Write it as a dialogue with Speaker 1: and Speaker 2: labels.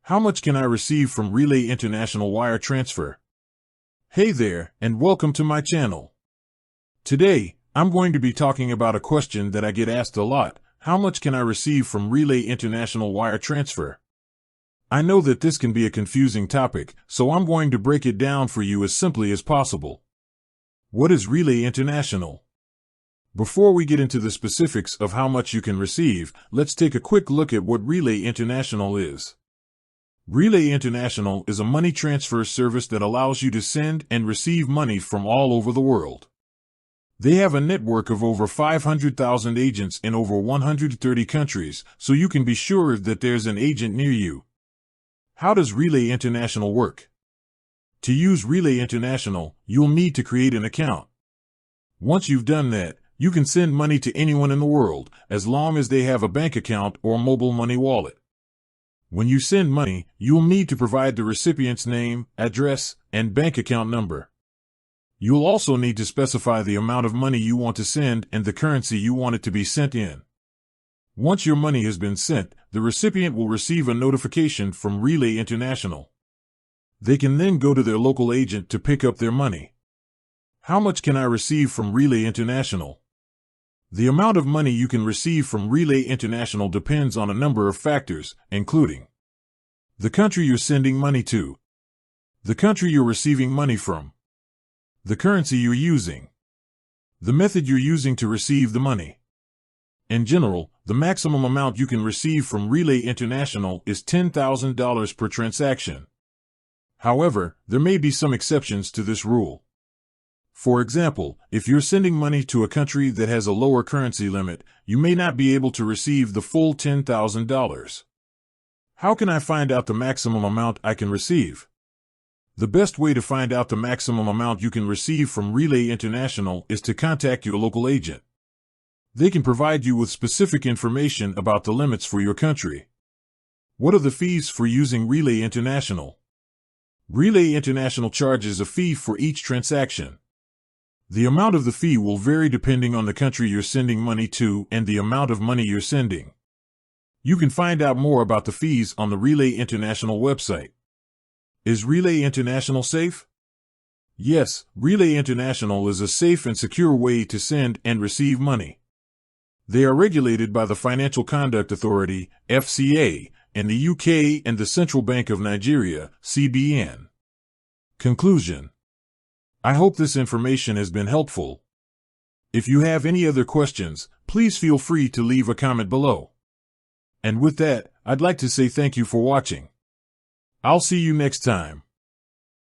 Speaker 1: How much can I receive from Relay International Wire Transfer? Hey there, and welcome to my channel. Today, I'm going to be talking about a question that I get asked a lot. How much can I receive from Relay International Wire Transfer? I know that this can be a confusing topic, so I'm going to break it down for you as simply as possible. What is Relay International? Before we get into the specifics of how much you can receive, let's take a quick look at what Relay International is. Relay International is a money transfer service that allows you to send and receive money from all over the world. They have a network of over 500,000 agents in over 130 countries, so you can be sure that there's an agent near you. How does Relay International work? To use Relay International, you'll need to create an account. Once you've done that, you can send money to anyone in the world, as long as they have a bank account or mobile money wallet. When you send money, you'll need to provide the recipient's name, address, and bank account number. You'll also need to specify the amount of money you want to send and the currency you want it to be sent in. Once your money has been sent, the recipient will receive a notification from Relay International. They can then go to their local agent to pick up their money. How much can I receive from Relay International? The amount of money you can receive from Relay International depends on a number of factors, including the country you're sending money to, the country you're receiving money from, the currency you're using, the method you're using to receive the money. In general, the maximum amount you can receive from Relay International is $10,000 per transaction. However, there may be some exceptions to this rule. For example, if you're sending money to a country that has a lower currency limit, you may not be able to receive the full $10,000. How can I find out the maximum amount I can receive? The best way to find out the maximum amount you can receive from Relay International is to contact your local agent. They can provide you with specific information about the limits for your country. What are the fees for using Relay International? Relay International charges a fee for each transaction. The amount of the fee will vary depending on the country you're sending money to and the amount of money you're sending. You can find out more about the fees on the Relay International website. Is Relay International safe? Yes, Relay International is a safe and secure way to send and receive money. They are regulated by the Financial Conduct Authority, FCA, in the UK and the Central Bank of Nigeria, CBN. Conclusion. I hope this information has been helpful. If you have any other questions, please feel free to leave a comment below. And with that, I'd like to say thank you for watching. I'll see you next time.